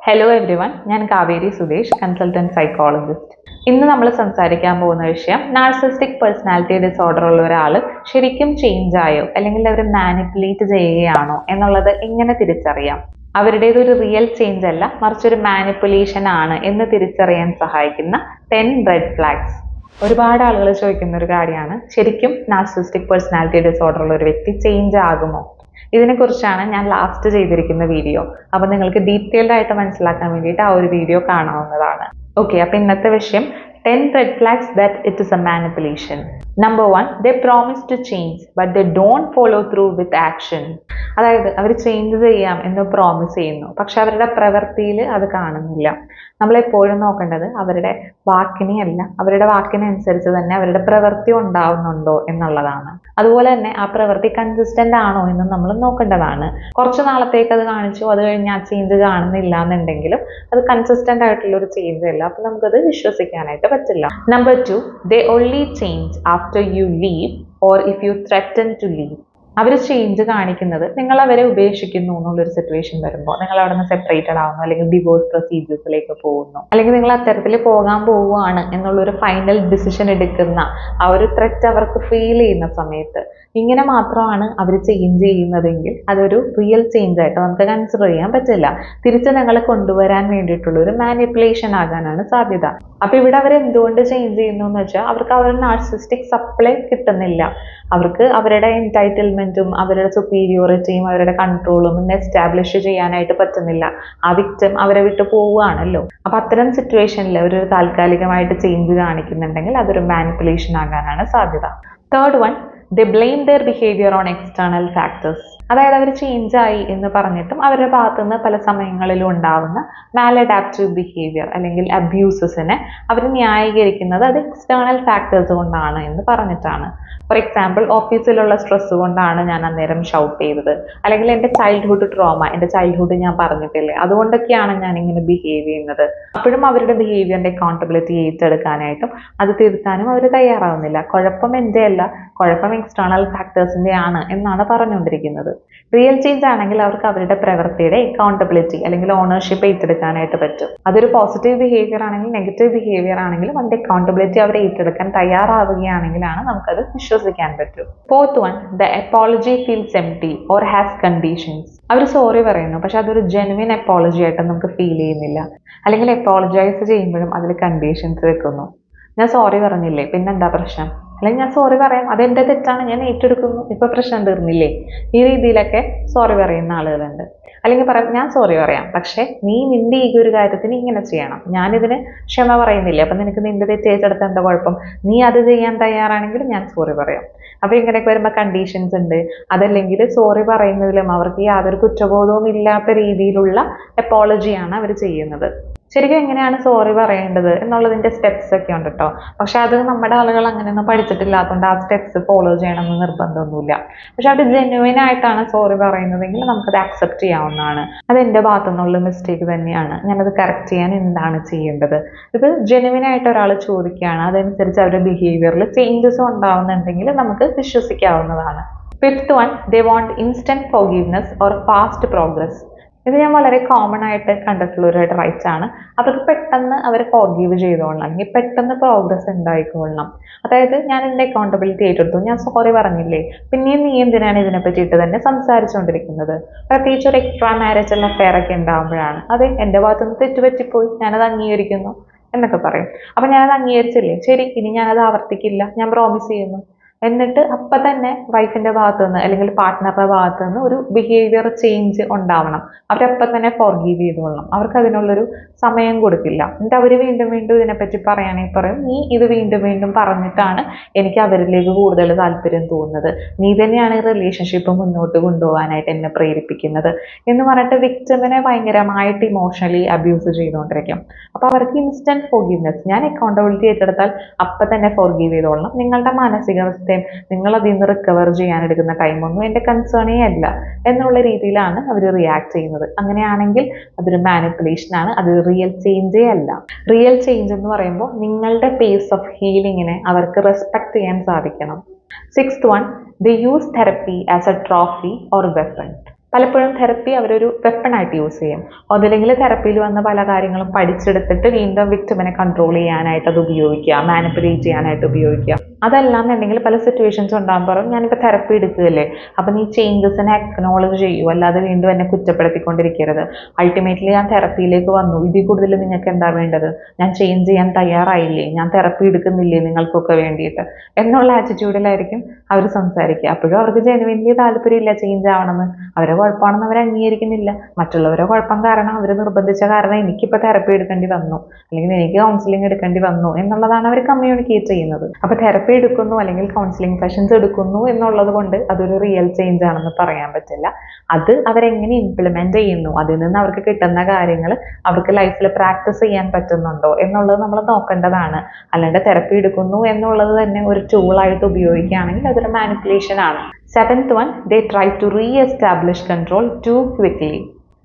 Hello every one, ഞാൻ Kaveri Sudesh, consultant psychologist. ഇന്ന് നമ്മൾ സംസാരിക്കാൻ പോകുന്ന വിഷയം നാർസിസ്റ്റിക് പേഴ്സണാലിറ്റി ഡിസോർഡർ ഉള്ള ഒരാൾ ശരിക്കും ചേഞ്ച് ആയോ അല്ലെങ്കിൽ അവർ മാനിപ്പുലേറ്റ് ചെയ്യുകയാണോ എന്നുള്ളത് എങ്ങനെ തിരിച്ചറിയാം. അവരുടേതൊരു റിയൽ ചേഞ്ച് അല്ല, മറിച്ചൊരു മാനിപ്പുലേഷൻ ആണ് എന്ന് തിരിച്ചറിയാൻ സഹായിക്കുന്ന 10 റെഡ് ഫ്ലാഗ്സ്. ഒരുപാട് ആളുകൾ ചോദിക്കുന്ന ഒരു കാര്യമാണ്, ശരിക്കും നാർസിസ്റ്റിക് പേഴ്സണാലിറ്റി ഡിസോർഡർ ഉള്ള ഒരു വ്യക്തി ചേഞ്ച് ആകുമോ? ഇതിനെക്കുറിച്ചാണ് ഞാൻ ലാസ്റ്റ് ചെയ്തിരിക്കുന്ന വീഡിയോ. അപ്പോൾ നിങ്ങൾക്ക് ഡീറ്റെയിൽഡ് ആയിട്ട് മനസ്സിലാക്കാൻ വേണ്ടിയിട്ട് ആ ഒരു വീഡിയോ കാണാവുന്നതാണ്. ഓക്കെ, അപ്പോൾ ഇന്നത്തെ വിഷയം 10 red flags that it is a manipulation. Number 1, they promise to change but they don't follow through with action. അതായത് അവർ ചേഞ്ച് ചെയ്യാം എന്ന് പ്രോമിസ് ചെയ്യുന്നു, പക്ഷെ അവരുടെ പ്രവൃത്തിയിൽ അത് കാണുന്നില്ല. നമ്മളെപ്പോഴും നോക്കേണ്ടത് അവരുടെ വാക്കിനെയല്ല, അവരുടെ വാക്കിനനുസരിച്ച് തന്നെ അവരുടെ പ്രവൃത്തി ഉണ്ടാവുന്നുണ്ടോ എന്നുള്ളതാണ്. അതുപോലെ തന്നെ ആ പ്രവൃത്തി കൺസിസ്റ്റന്റ് ആണോ എന്നും നമ്മൾ നോക്കേണ്ടതാണ്. കുറച്ച് നാളത്തേക്ക് അത് കാണിച്ചു, അത് കഴിഞ്ഞ് ആ ചേഞ്ച് കാണുന്നില്ല എന്നുണ്ടെങ്കിലും അത് കൺസിസ്റ്റന്റ് ആയിട്ടുള്ള ഒരു ചേഞ്ച് അല്ല, അപ്പൊ നമുക്കത് വിശ്വസിക്കാനായിട്ട് പറ്റില്ല. Number 2, they only change after you leave or if you threaten to leave. അവർ ചേഞ്ച് കാണിക്കുന്നത് നിങ്ങൾ അവരെ ഉപേക്ഷിക്കുന്നു എന്നുള്ളൊരു സിറ്റുവേഷൻ വരുമ്പോൾ, നിങ്ങൾ അവിടെ നിന്ന് സെപ്പറേറ്റഡ് ആവുന്നു, അല്ലെങ്കിൽ ഡിവോഴ്സ് പ്രൊസീജിയേഴ്സിലേക്ക് പോകുന്നു, അല്ലെങ്കിൽ നിങ്ങൾ അത്തരത്തിൽ പോകാൻ പോവുകയാണ് എന്നുള്ളൊരു ഫൈനൽ ഡിസിഷൻ എടുക്കുന്ന ആ ഒരു ത്രെറ്റ് അവർക്ക് ഫീൽ ചെയ്യുന്ന സമയത്ത്, ഇങ്ങനെ മാത്രമാണ് അവർ ചേഞ്ച് ചെയ്യുന്നതെങ്കിൽ അതൊരു റിയൽ ചേഞ്ച് ആയിട്ട് നമുക്ക് കൺസിഡർ ചെയ്യാൻ പറ്റില്ല. തിരിച്ച് നിങ്ങളെ കൊണ്ടുവരാൻ വേണ്ടിയിട്ടുള്ള ഒരു മാനിപ്പുലേഷൻ ആകാനാണ് സാധ്യത. അപ്പൊ ഇവിടെ അവർ എന്തുകൊണ്ട് ചേഞ്ച് ചെയ്യുന്നു എന്ന് വെച്ചാൽ അവർക്ക് അവരുടെ നാർസിസ്റ്റിക് സപ്ലൈ കിട്ടുന്നില്ല. അവർക്ക് അവരുടെ എൻടൈറ്റിൽമെന്റും അവരുടെ സുപ്പീരിയോറിറ്റിയും അവരുടെ കൺട്രോളും എസ്റ്റാബ്ലിഷ് ചെയ്യാനായിട്ട് പറ്റുന്നില്ല. ആ വിക്ടിം അവരെ വിട്ട് പോവുകയാണല്ലോ. അപ്പൊ അത്തരം സിറ്റുവേഷനിൽ ഒരു താൽക്കാലികമായിട്ട് ചേഞ്ച് കാണിക്കുന്നുണ്ടെങ്കിൽ അതൊരു മാനിപ്പുലേഷൻ ആകാനാണ് സാധ്യത. Third one, they blame their behavior on external factors. അതായത് അവർ ചേഞ്ച് ആയി എന്ന് പറഞ്ഞിട്ടും അവരുടെ ഭാഗത്തു നിന്ന് പല സമയങ്ങളിലും ഉണ്ടാവുന്ന മാലഡാപ്റ്റീവ് ബിഹേവിയർ അല്ലെങ്കിൽ അബ്യൂസസിനെ അവർ ന്യായീകരിക്കുന്നത് അത് എക്സ്റ്റേണൽ ഫാക്ടേഴ്സ് കൊണ്ടാണ് എന്ന് പറഞ്ഞിട്ടാണ്. ഫോർ എക്സാമ്പിൾ, ഓഫീസിലുള്ള സ്ട്രെസ് കൊണ്ടാണ് ഞാൻ അന്നേരം ഷൗട്ട് ചെയ്തത്, അല്ലെങ്കിൽ എൻ്റെ ചൈൽഡ്ഹുഡ് ട്രോമ, എൻ്റെ ചൈൽഡ്ഹുഡ് ഞാൻ പറഞ്ഞിട്ടില്ലേ, അതുകൊണ്ടൊക്കെയാണ് ഞാൻ ഇങ്ങനെ ബിഹേവ് ചെയ്യുന്നത്. അപ്പോഴും അവരുടെ ബിഹേവിയറിന്റെ അക്കൗണ്ടബിലിറ്റി ഏറ്റെടുക്കാനായിട്ടും അത് തിരുത്താനും അവർ തയ്യാറാവുന്നില്ല. കുഴപ്പം എൻ്റെ അല്ല, കുഴപ്പം എക്സ്റ്റേണൽ ഫാക്ടേഴ്സിന്റെ ആണ് എന്നാണ് പറഞ്ഞുകൊണ്ടിരിക്കുന്നത്. റിയൽ ചേഞ്ച് ആണെങ്കിൽ അവർക്ക് അവരുടെ പ്രവൃത്തിയുടെ അക്കൗണ്ടബിലിറ്റി അല്ലെങ്കിൽ ഓണർഷിപ്പ് ഏറ്റെടുക്കാനായിട്ട് പറ്റും. അതൊരു പോസിറ്റീവ് ബിഹേവിയർ ആണെങ്കിൽ നെഗറ്റീവ് ബിഹേവിയർ ആണെങ്കിലും അതിന്റെ അക്കൗണ്ടബിലിറ്റി അവർ ഏറ്റെടുക്കാൻ തയ്യാറാവുകയാണെങ്കിലാണ് നമുക്കത് വിശ്വസിക്കാൻ പറ്റും. Fourth one, the apology feels empty or has conditions. അവർ സോറി പറയുന്നു, പക്ഷെ അതൊരു ജെനുവിൻ അപ്പോളജി ആയിട്ട് നമുക്ക് ഫീൽ ചെയ്യുന്നില്ല. അല്ലെങ്കിൽ അപ്പോളജൈസ് ചെയ്യുമ്പോഴും അതിൽ കണ്ടീഷൻസ് വെക്കുന്നു. ഞാൻ സോറി പറഞ്ഞില്ലേ, പിന്നെന്താ പ്രശ്നം? അല്ലെങ്കിൽ ഞാൻ സോറി പറയാം, അതെന്റെ തെറ്റാണ്, ഞാൻ ഏറ്റെടുക്കുന്നു, ഇപ്പൊ പ്രശ്നം തീർന്നില്ലേ? ഈ രീതിയിലൊക്കെ സോറി പറയുന്ന ആളുകളുണ്ട്. അല്ലെങ്കിൽ പറയാം, ഞാൻ സോറി പറയാം, പക്ഷെ നീ നിന്റെ ഈ ഒരു കാര്യത്തിന് ഇങ്ങനെ ചെയ്യണം, ഞാനിതിന് ക്ഷമ പറയുന്നില്ലേ, അപ്പൊ നിനക്ക് നിന്റെ തെറ്റ് ഏറ്റെടുത്ത എന്താ കുഴപ്പം? നീ അത് ചെയ്യാൻ തയ്യാറാണെങ്കിൽ ഞാൻ സോറി പറയാം. അപ്പൊ ഇങ്ങനെയൊക്കെ വരുമ്പോൾ കണ്ടീഷൻസ് ഉണ്ട്. അതല്ലെങ്കിൽ സോറി പറയുന്നതിലും അവർക്ക് യാതൊരു കുറ്റബോധവും ഇല്ലാത്ത രീതിയിലുള്ള അപ്പോളജിയാണ് അവർ ചെയ്യുന്നത്. ശരിക്കും എങ്ങനെയാണ് സോറി പറയേണ്ടത് എന്നുള്ളതിന്റെ സ്റ്റെപ്സ് ഒക്കെ ഉണ്ട് കേട്ടോ. പക്ഷെ അത് നമ്മുടെ ആളുകൾ അങ്ങനെയൊന്നും പഠിച്ചിട്ടില്ലാത്തതുകൊണ്ട് ആ സ്റ്റെപ്സ് ഫോളോ ചെയ്യണമെന്ന് നിർബന്ധമൊന്നുമില്ല. പക്ഷെ അത് ജെന്യുവൻ ആയിട്ടാണ് സോറി പറയുന്നതെങ്കിൽ നമുക്കത് അക്സെപ്റ്റ് ചെയ്യാവുന്നതാണ്. അത് എൻ്റെ ഭാഗത്തു നിന്നുള്ള മിസ്റ്റേക്ക് തന്നെയാണ്, ഞാനത് കറക്റ്റ് ചെയ്യാൻ എന്താണ് ചെയ്യേണ്ടത്? ഇത് ജെന്യുവൻ ആയിട്ട് ഒരാൾ ചോദിക്കുകയാണ്, അതനുസരിച്ച് അവരുടെ ബിഹേവിയറിൽ ചേഞ്ചസ് ഉണ്ടാവുന്നുണ്ടെങ്കിൽ നമുക്ക് വിശ്വസിക്കാവുന്നതാണ്. Fifth one, they want instant forgiveness or fast progress. ഇത് ഞാൻ വളരെ കോമൺ ആയിട്ട് കണ്ടിട്ടുള്ള ഒരു റൈറ്റ് ആണ്. അവർക്ക് പെട്ടെന്ന് അവർ ഫോർഗീവ് ചെയ്തോളണം, അല്ലെങ്കിൽ പെട്ടെന്ന് പ്രോഗ്രസ് ഉണ്ടായിക്കൊള്ളണം. അതായത് ഞാൻ എൻ്റെ അക്കൗണ്ടബിലിറ്റി ഏറ്റെടുത്തു, ഞാൻ സോറി പറഞ്ഞില്ലേ, പിന്നെയും നീ എന്തിനാണ് ഇതിനെ പറ്റിയിട്ട് തന്നെ സംസാരിച്ചുകൊണ്ടിരിക്കുന്നത്? പ്രത്യേകിച്ച് ഒരു എക്സ്ട്രാ മാരേജ് അഫെയർ ഒക്കെ ഉണ്ടാകുമ്പോഴാണ്, അതെ എൻ്റെ ഭാഗത്തുനിന്ന് തെറ്റുപറ്റിപ്പോയി, ഞാനത് അംഗീകരിക്കുന്നു എന്നൊക്കെ പറയും. അപ്പൊ ഞാനത് അംഗീകരിച്ചില്ലേ, ശരി, ഇനി ഞാനത് ആവർത്തിക്കില്ല, ഞാൻ പ്രോമിസ് ചെയ്യുന്നു. എന്നിട്ട് അപ്പൊ തന്നെ വൈഫിന്റെ ഭാഗത്തു നിന്ന് അല്ലെങ്കിൽ പാർട്ട്ണറുടെ ഭാഗത്തു നിന്ന് ഒരു ബിഹേവിയർ ചേഞ്ച് ഉണ്ടാവണം. അവരപ്പം തന്നെ ഫോർഗീവ് ചെയ്തോളണം. അവർക്ക് അതിനുള്ളൊരു സമയം കൊടുക്കില്ല. എന്നിട്ട് അവർ വീണ്ടും വീണ്ടും ഇതിനെപ്പറ്റി പറയുകയാണെങ്കിൽ പറയും, നീ ഇത് വീണ്ടും വീണ്ടും പറഞ്ഞിട്ടാണ് എനിക്ക് അവരിലേക്ക് കൂടുതൽ താല്പര്യം തോന്നുന്നത്, നീ തന്നെയാണ് ഈ റിലേഷൻഷിപ്പ് മുന്നോട്ട് കൊണ്ടുപോകാനായിട്ട് എന്നെ പ്രേരിപ്പിക്കുന്നത് എന്ന് പറഞ്ഞിട്ട് വിക്ടിമിനെ ഭയങ്കരമായിട്ട് ഇമോഷണലി അബ്യൂസ് ചെയ്തുകൊണ്ടിരിക്കും. അപ്പൊ അവർക്ക് ഇൻസ്റ്റന്റ് ഫോർഗീവ്നെസ്, ഞാൻ അക്കൗണ്ടബിലിറ്റി ഏറ്റെടുത്താൽ അപ്പൊ തന്നെ ഫോർഗീവ് ചെയ്തോളണം, നിങ്ങളുടെ മാനസികാവസ്ഥ നിങ്ങൾ അതിൽ നിന്ന് റിക്കവർ ചെയ്യാൻ എടുക്കുന്ന ടൈമൊന്നും എൻ്റെ കൺസേണേ അല്ല എന്നുള്ള രീതിയിലാണ് അവർ റിയാക്ട് ചെയ്യുന്നത്. അങ്ങനെയാണെങ്കിൽ അതൊരു മാനിപ്പുലേഷൻ ആണ്, അത് റിയൽ ചേഞ്ചേ അല്ല. റിയൽ ചേഞ്ച് എന്ന് പറയുമ്പോൾ നിങ്ങളുടെ പേസ് ഓഫ് ഹീലിങ്ങിനെ അവർക്ക് റെസ്പെക്ട് ചെയ്യാൻ സാധിക്കണം. Sixth one, they use therapy as A trophy or weapon. പലപ്പോഴും തെറപ്പി അവരൊരു വെപ്പണായിട്ട് യൂസ് ചെയ്യും. ഒന്നില്ലെങ്കിൽ തെറപ്പിയിൽ വന്ന പല കാര്യങ്ങളും പഠിച്ചെടുത്തിട്ട് വീണ്ടും വിക്ടിമിനെ കൺട്രോൾ ചെയ്യാനായിട്ട് അത് ഉപയോഗിക്കുക, മാനിപ്പുലേറ്റ് ചെയ്യാനായിട്ട് ഉപയോഗിക്കുക. അതല്ലാന്നുണ്ടെങ്കിൽ പല സിറ്റുവേഷൻസ് ഉണ്ടാകുമ്പോൾ ഞാനിപ്പോൾ തെറപ്പി എടുക്കുകയല്ലേ, അപ്പം നീ ചേഞ്ചസിനെ അക്നോളജ് ചെയ്യൂ, അല്ലാതെ വീണ്ടും എന്നെ കുറ്റപ്പെടുത്തിക്കൊണ്ടിരിക്കരുത്. അൾട്ടിമേറ്റ്ലി ഞാൻ തെറപ്പിയിലേക്ക് വന്നു, ഇതിൽ കൂടുതൽ നിങ്ങൾക്ക് എന്താ വേണ്ടത്, ഞാൻ ചേഞ്ച് ചെയ്യാൻ തയ്യാറായില്ലേ, ഞാൻ തെറപ്പി എടുക്കുന്നില്ലേ നിങ്ങൾക്കൊക്കെ വേണ്ടിയിട്ട് എന്നുള്ള ആറ്റിറ്റ്യൂഡിലായിരിക്കും അവർ സംസാരിക്കുക. അപ്പോഴും അവർക്ക് ജെനുവിൻലി താല്പര്യമില്ല ചേഞ്ച് ആവണമെന്ന്. അവരെ കുഴപ്പമാണെന്ന് അവർ അംഗീകരിക്കുന്നില്ല. മറ്റുള്ളവരെ കുഴപ്പം കാരണം അവർ നിർബന്ധിച്ച കാരണം എനിക്കിപ്പോൾ തെറപ്പി എടുക്കേണ്ടി വന്നു, അല്ലെങ്കിൽ എനിക്ക് കൗൺസിലിംഗ് എടുക്കേണ്ടി വന്നു എന്നുള്ളതാണ് അവർ കമ്മ്യൂണിക്കേറ്റ് ചെയ്യുന്നത്. അപ്പോൾ തെറപ്പി എടുക്കുന്നു അല്ലെങ്കിൽ കൗൺസിലിംഗ് സെഷൻസ് എടുക്കുന്നു എന്നുള്ളത് കൊണ്ട് അതൊരു റിയൽ ചേഞ്ച് ആണെന്ന് പറയാൻ പറ്റില്ല. അത് അവരെങ്ങനെ ഇംപ്ലിമെന്റ് ചെയ്യുന്നു, അതിൽ നിന്ന് അവർക്ക് കിട്ടുന്ന കാര്യങ്ങൾ അവർക്ക് ലൈഫിൽ പ്രാക്ടീസ് ചെയ്യാൻ പറ്റുന്നുണ്ടോ എന്നുള്ളത് നമ്മൾ നോക്കേണ്ടതാണ്. അല്ലാണ്ട് തെറപ്പി എടുക്കുന്നു എന്നുള്ളത് തന്നെ ഒരു ടൂളായിട്ട് ഉപയോഗിക്കുകയാണെങ്കിൽ അതൊരു മാനിപ്പുലേഷൻ ആണ്. Seventh one, they try to reestablish control too quickly.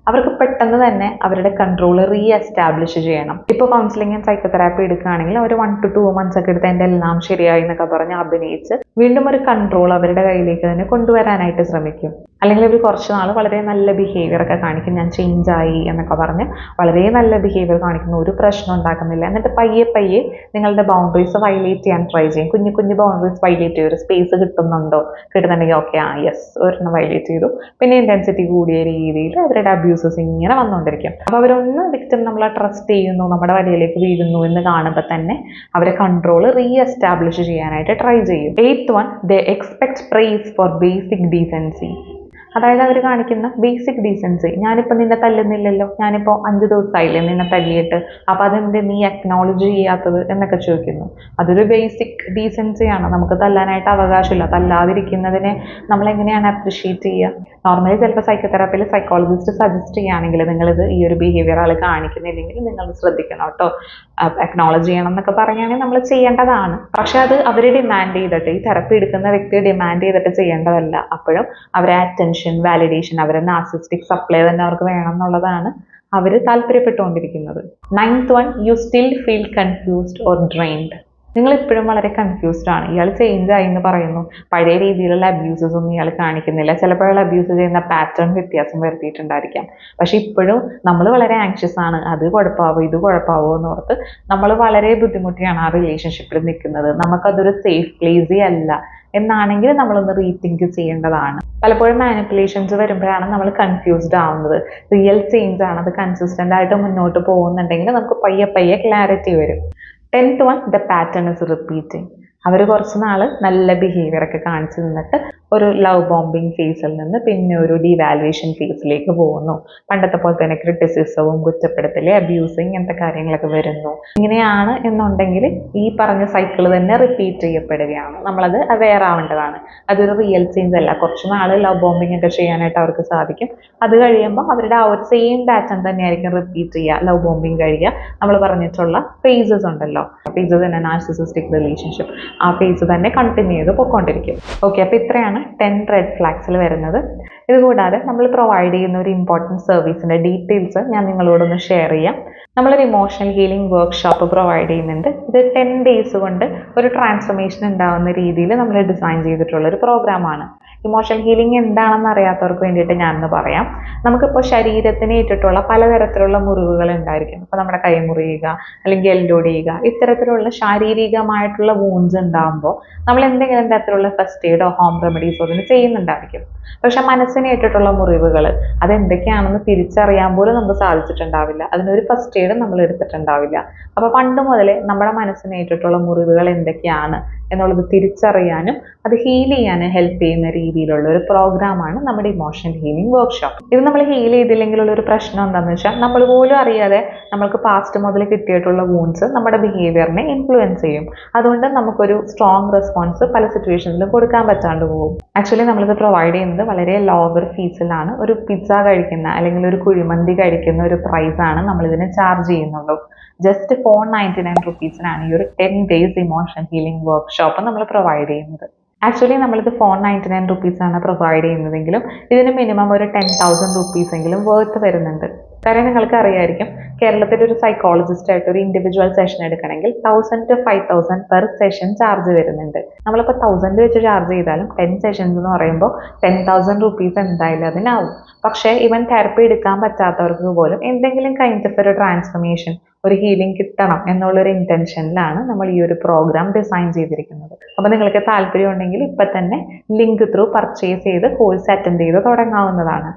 അവർക്ക് പെട്ടെന്ന് തന്നെ അവരുടെ കൺട്രോൾ റീഎസ്റ്റാബ്ലിഷ് ചെയ്യണം. ഇപ്പോൾ കൗൺസിലിംഗ് ആൻഡ് സൈക്കോതെറാപ്പി എടുക്കുകയാണെങ്കിൽ അവർ 1 to 2 months ഒക്കെ എടുത്ത് എൻ്റെ എല്ലാം ശരിയായി എന്നൊക്കെ പറഞ്ഞ് അഭിനയിച്ച് വീണ്ടും ഒരു കൺട്രോൾ അവരുടെ കയ്യിലേക്ക് തന്നെ കൊണ്ടുവരാനായിട്ട് ശ്രമിക്കും. അല്ലെങ്കിൽ അവർ കുറച്ച് നാൾ വളരെ നല്ല ബിഹേവിയർ ഒക്കെ കാണിക്കും, ഞാൻ ചേഞ്ച് ആയി എന്നൊക്കെ പറഞ്ഞ് വളരെ നല്ല ബിഹേവിയർ കാണിക്കുന്നു, ഒരു പ്രശ്നം ഉണ്ടാക്കുന്നില്ല. എന്നിട്ട് പയ്യെ പയ്യെ നിങ്ങളുടെ ബൗണ്ടറീസ് വയലേറ്റ് ചെയ്യാൻ ട്രൈ ചെയ്യും. കുഞ്ഞു കുഞ്ഞു ബൗണ്ടറീസ് വയലേറ്റ് ചെയ്യും. ഒരു സ്പേസ് കിട്ടുന്നുണ്ടെങ്കിൽ ഓക്കെ, യെസ് ഒരെണ്ണം വയലേറ്റ് ചെയ്തു. പിന്നെ ഇൻറ്റൻസിറ്റി കൂടിയ രീതിയിൽ അവരുടെ അബ്യൂസസ് ഇങ്ങനെ വന്നുകൊണ്ടിരിക്കും. അപ്പോൾ അവരൊന്ന് വിക്ടിം നമ്മളെ ട്രസ്റ്റ് ചെയ്യുന്നു, നമ്മുടെ വലയിലേക്ക് വീഴുന്നു എന്ന് കാണുമ്പോൾ തന്നെ അവരെ കൺട്രോൾ റീഎസ്റ്റാബ്ലിഷ് ചെയ്യാനായിട്ട് ട്രൈ ചെയ്യും. 8th one, they expect praise for basic decency. അതായത് അവർ കാണിക്കുന്ന ബേസിക് ഡീസൻസി. ഞാനിപ്പോൾ നിന്നെ തല്ലുന്നില്ലല്ലോ, ഞാനിപ്പോൾ 5 ദിവസമായില്ലേ നിന്നെ തല്ലിയിട്ട്, അപ്പോൾ അതെന്ത് നീ അക്നോളജ് ചെയ്യാത്തത് എന്നൊക്കെ ചോദിക്കുന്നു. അതൊരു ബേസിക് ഡീസൻസിയാണ്. നമുക്ക് തല്ലാനായിട്ട് അവകാശമില്ല. തല്ലാതിരിക്കുന്നതിനെ നമ്മളെങ്ങനെയാണ് അപ്രിഷ്യേറ്റ് ചെയ്യുക? നോർമലി ചിലപ്പോൾ സൈക്കോതെറാപ്പിയിൽ സൈക്കോളജിസ്റ്റ് സജസ്റ്റ് ചെയ്യുകയാണെങ്കിൽ നിങ്ങളിത് ഈ ഒരു ബിഹേവിയർ ആൾ കാണിക്കുന്നില്ലെങ്കിൽ നിങ്ങൾ ശ്രദ്ധിക്കണം കേട്ടോ, അക്നോളജ് ചെയ്യണം എന്നൊക്കെ പറയുകയാണെങ്കിൽ നമ്മൾ ചെയ്യേണ്ടതാണ്. പക്ഷെ അത് അവർ ഡിമാൻഡ് ചെയ്തിട്ട്, ഈ തെറപ്പി എടുക്കുന്ന വ്യക്തി ഡിമാൻഡ് ചെയ്തിട്ട് ചെയ്യേണ്ടതല്ല. അപ്പോഴും അവരെ അറ്റൻഷൻ, വാലിഡേഷൻ, അവരെ നാർസിസ്റ്റിക് സപ്ലൈ തന്നെ അവർക്ക് വേണം എന്നുള്ളതാണ് അവർ താല്പര്യപ്പെട്ടുകൊണ്ടിരിക്കുന്നത്. 9th one, you still feel confused or drained. നിങ്ങൾ ഇപ്പോഴും വളരെ കൺഫ്യൂസ്ഡ് ആണ്. ഇയാൾ ചേഞ്ച് ആയി എന്ന് പറയുന്നു, പഴയ രീതിയിലുള്ള അബ്യൂസസ് ഒന്നും ഇയാൾ കാണിക്കുന്നില്ല. ചിലപ്പോൾ അയാൾ അബ്യൂസ് ചെയ്യുന്ന പാറ്റേൺ വ്യത്യാസം വരുത്തിയിട്ടുണ്ടായിരിക്കാം. പക്ഷെ ഇപ്പോഴും നമ്മൾ വളരെ ആങ്ഷ്യസ് ആണ്, അത് കുഴപ്പമാവോ ഇത് കുഴപ്പമാവോ എന്ന് ഓർത്ത് നമ്മൾ വളരെ ബുദ്ധിമുട്ടിയാണ് ആ റിലേഷൻഷിപ്പിൽ നിൽക്കുന്നത്. നമുക്കതൊരു സേഫ് പ്ലേസേ അല്ല എന്നാണെങ്കിൽ നമ്മളൊന്ന് റീതിങ്ക് ചെയ്യേണ്ടതാണ്. പലപ്പോഴും മാനിപ്പുലേഷൻസ് വരുമ്പോഴാണ് നമ്മൾ കൺഫ്യൂസ്ഡ് ആവുന്നത്. റിയൽ ചേഞ്ച് ആണ്, അത് കൺസിസ്റ്റൻ്റ് ആയിട്ട് മുന്നോട്ട് പോകുന്നുണ്ടെങ്കിൽ നമുക്ക് പയ്യെ പയ്യെ ക്ലാരിറ്റി വരും. 10th one, the pattern is repeating. അവർ കുറച്ച് നാൾ നല്ല ബിഹേവിയർ ഒക്കെ കാണിച്ചു നിന്നിട്ട് ഒരു ലവ് ബോംബിങ് ഫേസിൽ നിന്ന് പിന്നെ ഒരു ഡിവാലുവേഷൻ ഫേസിലേക്ക് പോകുന്നു. പണ്ടത്തെ പോലെ തന്നെ ക്രിറ്റിസിസവും കുറ്റപ്പെടുത്തൽ, അബ്യൂസിങ് ഇങ്ങനത്തെ കാര്യങ്ങളൊക്കെ വരുന്നു. ഇങ്ങനെയാണ് എന്നുണ്ടെങ്കിൽ ഈ പറഞ്ഞ സൈക്കിൾ തന്നെ റിപ്പീറ്റ് ചെയ്യപ്പെടുകയാണ്. നമ്മളത് അവെയർ ആവേണ്ടതാണ്. അതൊരു റിയൽ ചേഞ്ച് അല്ല. കുറച്ച് നാൾ ലവ് ബോംബിങ് ഒക്കെ ചെയ്യാനായിട്ട് അവർക്ക് സാധിക്കും. അത് കഴിയുമ്പോൾ അവരുടെ ആ ഒരു സെയിം പാറ്റേൺ തന്നെയായിരിക്കും റിപ്പീറ്റ് ചെയ്യുക. ലവ് ബോംബിങ് കഴിയുക, നമ്മൾ പറഞ്ഞിട്ടുള്ള ഫേസസ് ഉണ്ടല്ലോ, ഫേസസ് തന്നെ നാർസിസിസ്റ്റിക് റിലേഷൻഷിപ്പ്, ആ ഫേസ് തന്നെ കണ്ടിന്യൂ ചെയ്ത് പൊയ്ക്കൊണ്ടിരിക്കും. ഓക്കെ, അപ്പോൾ ഇത്രയാണ് 10 റെഡ് ഫ്ലാഗ്സിൽ വരുന്നത്. ഇതുകൂടാതെ നമ്മൾ പ്രൊവൈഡ് ചെയ്യുന്ന ഒരു ഇമ്പോർട്ടൻറ്റ് സർവീസിൻ്റെ ഡീറ്റെയിൽസ് ഞാൻ നിങ്ങളോടൊന്ന് ഷെയർ ചെയ്യാം. നമ്മളൊരു ഇമോഷണൽ ഹീലിംഗ് വർക്ക്ഷോപ്പ് പ്രൊവൈഡ് ചെയ്യുന്നുണ്ട്. ഇത് 10 days കൊണ്ട് ഒരു ട്രാൻസ്ഫർമേഷൻ ഉണ്ടാകുന്ന രീതിയിൽ നമ്മൾ ഡിസൈൻ ചെയ്തിട്ടുള്ള ഒരു പ്രോഗ്രാമാണ്. ഇമോഷണൽ ഹീലിംഗ് എന്താണെന്ന് അറിയാത്തവർക്ക് വേണ്ടിയിട്ട് ഞാനൊന്ന് പറയാം. നമുക്കിപ്പോൾ ശരീരത്തിന് ഏറ്റിട്ടുള്ള പലതരത്തിലുള്ള മുറിവുകൾ ഉണ്ടായിരിക്കും. ഇപ്പോൾ നമ്മുടെ കൈ മുറിയുക അല്ലെങ്കിൽ എല്ലൊടിയുക, ഇത്തരത്തിലുള്ള ശാരീരികമായിട്ടുള്ള വൂൺസ് ഉണ്ടാകുമ്പോൾ നമ്മൾ എന്തെങ്കിലും തരത്തിലുള്ള ഫസ്റ്റ് എയ്ഡോ ഹോം റെമഡീസോ അതിന് ചെയ്യുന്നുണ്ടായിരിക്കും. പക്ഷെ മനസ്സിന് ഏറ്റിട്ടുള്ള മുറിവുകൾ അതെന്തൊക്കെയാണെന്ന് തിരിച്ചറിയാൻ പോലും നമുക്ക് സാധിച്ചിട്ടുണ്ടാവില്ല. അതിനൊരു ഫസ്റ്റ് എയ്ഡും നമ്മൾ എടുത്തിട്ടുണ്ടാവില്ല. അപ്പോൾ പണ്ട് മുതലേ നമ്മുടെ മനസ്സിന് ഏറ്റിട്ടുള്ള മുറിവുകൾ എന്തൊക്കെയാണ് എന്നുള്ളത് തിരിച്ചറിയാനും അത് ഹീൽ ചെയ്യാനും ഹെൽപ്പ് ചെയ്യുന്ന രീതിയിലുള്ള ഒരു പ്രോഗ്രാമാണ് നമ്മുടെ ഇമോഷണൽ ഹീലിംഗ് വർക്ക്ഷോപ്പ്. ഇത് നമ്മൾ ഹീൽ ചെയ്തില്ലെങ്കിലുള്ള ഒരു പ്രശ്നം എന്താണെന്ന് വെച്ചാൽ നമ്മൾ പോലും അറിയാതെ നമ്മൾക്ക് പാസ്റ്റ് മുതൽ കിട്ടിയിട്ടുള്ള വൂൺസ് നമ്മുടെ ബിഹേവിയറിനെ ഇൻഫ്ലുവൻസ് ചെയ്യും. അതുകൊണ്ട് നമുക്കൊരു സ്ട്രോങ് റെസ്പോൺസ് പല സിറ്റുവേഷനിലും കൊടുക്കാൻ പറ്റാണ്ട് പോകും. ആക്ച്വലി നമ്മളിത് പ്രൊവൈഡ് ചെയ്യുന്നത് വളരെ ലോവർ ഫീസിലാണ്. ഒരു പിസ്സ കഴിക്കുന്ന അല്ലെങ്കിൽ ഒരു കുഴിമന്തി കഴിക്കുന്ന ഒരു പ്രൈസാണ് നമ്മളിതിനെ ചാർജ് ചെയ്യുന്നുള്ളൂ. ജസ്റ്റ് 499 rupees-നാണ് ഈ ഒരു 10 days ഇമോഷണൽ ഹീലിംഗ് വർക്ക്ഷോപ്പ് നമ്മൾ പ്രൊവൈഡ് ചെയ്യുന്നത്. ആക്ച്വലി നമ്മളിത് 499 rupees-ആണ് പ്രൊവൈഡ് ചെയ്യുന്നതെങ്കിലും ഇതിന് മിനിമം ഒരു 10,000 rupees എങ്കിലും വർത്ത് വരുന്നുണ്ട്. കാര്യം നിങ്ങൾക്ക് അറിയായിരിക്കും, കേരളത്തിൽ ഒരു സൈക്കോളജിസ്റ്റ് ആയിട്ട് ഒരു ഇൻഡിവിജ്വൽ സെഷൻ എടുക്കണമെങ്കിൽ 1000 to 5000 പെർ സെഷൻ ചാർജ് വരുന്നുണ്ട്. നമ്മളിപ്പോൾ 1000 വെച്ച് ചാർജ് ചെയ്താലും 10 സെഷൻസ് എന്ന് പറയുമ്പോൾ 10,000 റുപ്പീസ് എന്തായാലും അതിനാവും. പക്ഷേ ഇവൻ തെറപ്പി എടുക്കാൻ പറ്റാത്തവർക്ക് പോലും എന്തെങ്കിലും കൈൻഡ് ഓഫ് ഒരു ട്രാൻസ്ഫർമേഷൻ, ഒരു ഹീലിംഗ് കിട്ടണം എന്നുള്ളൊരു ഇന്റൻഷനിലാണ് നമ്മൾ ഈ ഒരു പ്രോഗ്രാം ഡിസൈൻ ചെയ്തിരിക്കുന്നത്. അപ്പോൾ നിങ്ങൾക്ക് താല്പര്യം ഉണ്ടെങ്കിൽ ഇപ്പം തന്നെ ലിങ്ക് ത്രൂ പർച്ചേസ് ചെയ്ത് കോഴ്സ് അറ്റൻഡ് ചെയ്ത് തുടങ്ങാവുന്നതാണ്.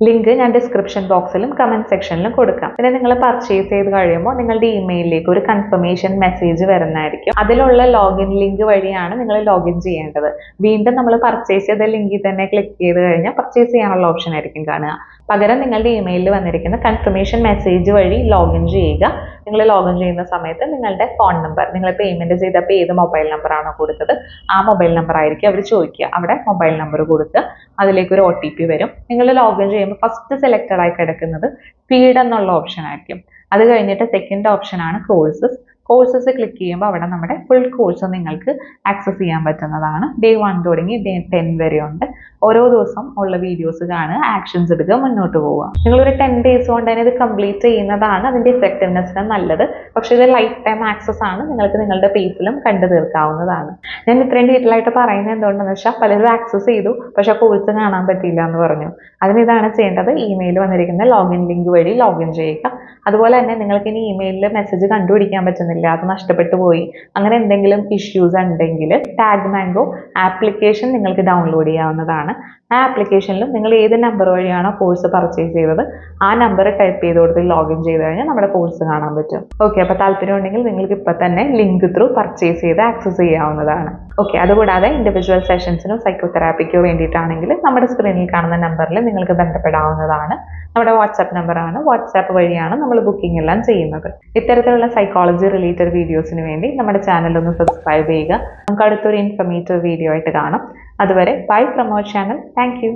ലിങ്ക് ഞാൻ ഡിസ്ക്രിപ്ഷൻ ബോക്സിലും കമന്റ് സെക്ഷനിലും കൊടുക്കാം. പിന്നെ നിങ്ങൾ പർച്ചേസ് ചെയ്ത് കഴിയുമ്പോൾ നിങ്ങളുടെ ഇമെയിലിലേക്ക് ഒരു കൺഫർമേഷൻ മെസ്സേജ് വരുന്നതായിരിക്കും. അതിലുള്ള ലോഗിൻ ലിങ്ക് വഴിയാണ് നിങ്ങൾ ലോഗിൻ ചെയ്യേണ്ടത്. വീണ്ടും നമ്മൾ പർച്ചേസ് ചെയ്ത ലിങ്കിൽ തന്നെ ക്ലിക്ക് ചെയ്ത് കഴിഞ്ഞാൽ പർച്ചേസ് ചെയ്യാനുള്ള ഓപ്ഷൻ ആയിരിക്കും കാണുക. പകരം നിങ്ങളുടെ ഇമെയിലിൽ വന്നിരിക്കുന്ന കൺഫർമേഷൻ മെസ്സേജ് വഴി ലോഗിൻ ചെയ്യുക. നിങ്ങൾ ലോഗിൻ ചെയ്യുന്ന സമയത്ത് നിങ്ങളുടെ ഫോൺ നമ്പർ, നിങ്ങൾ പേയ്മെന്റ് ചെയ്തപ്പോൾ ഏത് മൊബൈൽ നമ്പറാണോ കൊടുത്തത് ആ മൊബൈൽ നമ്പർ ആയിരിക്കും അവർ ചോദിക്കുക. അവിടെ മൊബൈൽ നമ്പർ കൊടുത്ത് അതിലേക്ക് ഒരു OTP വരും. നിങ്ങൾ ലോഗിൻ ചെയ്യുമ്പോൾ ഫസ്റ്റ് സെലക്റ്റഡ് ആയി കിടക്കുന്നത് ഫീഡ് എന്നുള്ള ഓപ്ഷൻ ആയിരിക്കും. അത് കഴിഞ്ഞിട്ട് സെക്കൻഡ് ഓപ്ഷൻ ആണ് കോഴ്സസ് ക്ലിക്ക് ചെയ്യുമ്പോൾ അവിടെ നമ്മുടെ ഫുൾ കോഴ്സ് നിങ്ങൾക്ക് ആക്സസ് ചെയ്യാൻ പറ്റുന്നതാണ്. Day 1 തുടങ്ങി Day 10 വരെ ഉണ്ട്. ഓരോ ദിവസം ഉള്ള വീഡിയോസ് കാണുക, ആക്ഷൻസ് എടുക്കുക, മുന്നോട്ട് പോവുക. നിങ്ങളൊരു 10 days കൊണ്ട് തന്നെ ഇത് കംപ്ലീറ്റ് ചെയ്യുന്നതാണ് അതിന്റെ എഫക്റ്റീവ്നെസ്സിന് നല്ലത്. പക്ഷെ ഇത് ലൈഫ് ടൈം ആക്സസ് ആണ്, നിങ്ങൾക്ക് നിങ്ങളുടെ പേസിലും കണ്ടു തീർക്കാവുന്നതാണ്. ഞാൻ ഇത്രയും ഡീറ്റെയിൽ ആയിട്ട് പറയുന്നത് എന്തുകൊണ്ടെന്ന് വെച്ചാൽ പലരും ആക്സസ് ചെയ്തു പക്ഷെ കോഴ്സ് കാണാൻ പറ്റിയില്ല എന്ന് പറഞ്ഞു. അതിന് ഇതാണ് ചെയ്യേണ്ടത്, ഇമെയിൽ വന്നിരിക്കുന്ന ലോഗിൻ ലിങ്ക് വഴി ലോഗിൻ ചെയ്യുക. അതുപോലെ തന്നെ നിങ്ങൾക്ക് ഇനി ഇമെയിലിൽ മെസ്സേജ് കണ്ടുപിടിക്കാൻ പറ്റുന്നില്ല, അത് നഷ്ടപ്പെട്ടു പോയി, അങ്ങനെ എന്തെങ്കിലും ഇഷ്യൂസ് ഉണ്ടെങ്കിൽ ടാഗ് മാംഗോ ആപ്ലിക്കേഷൻ നിങ്ങൾക്ക് ഡൗൺലോഡ് ചെയ്യാവുന്നതാണ്. ആ ആപ്ലിക്കേഷനിലും നിങ്ങൾ ഏത് നമ്പർ വഴിയാണോ കോഴ്സ് പർച്ചേസ് ചെയ്തത് ആ നമ്പർ ടൈപ്പ് ചെയ്ത് കൊടുത്ത് ലോഗിൻ ചെയ്ത് കഴിഞ്ഞാൽ നമ്മുടെ കോഴ്സ് കാണാൻ പറ്റും. ഓക്കെ, അപ്പോൾ താല്പര്യം ഉണ്ടെങ്കിൽ നിങ്ങൾക്ക് ഇപ്പം തന്നെ ലിങ്ക് ത്രൂ പർച്ചേസ് ചെയ്ത് ആക്സസ് ചെയ്യാവുന്നതാണ്. ഓക്കെ, അതുകൂടാതെ ഇൻഡിവിജ്വൽ സെഷൻസിനോ സൈക്കോതെറാപ്പിക്കോ വേണ്ടിയിട്ടാണെങ്കിൽ നമ്മുടെ സ്ക്രീനിൽ കാണുന്ന നമ്പറിൽ നിങ്ങൾക്ക് ബന്ധപ്പെടാവുന്നതാണ്. നമ്മുടെ വാട്സാപ്പ് നമ്പറാണ്. വാട്സാപ്പ് വഴിയാണ് നമ്മൾ ബുക്കിംഗ് എല്ലാം ചെയ്യുന്നത്. ഇത്തരത്തിലുള്ള സൈക്കോളജി റിലേറ്റഡ് വീഡിയോസിന് വേണ്ടി നമ്മുടെ ചാനൽ ഒന്ന് സബ്സ്ക്രൈബ് ചെയ്യുക. നമുക്ക് അടുത്തൊരു ഇൻഫർമേറ്റീവ് വീഡിയോ ആയിട്ട് കാണാം. അതുവരെ bye from our channel. Thank U.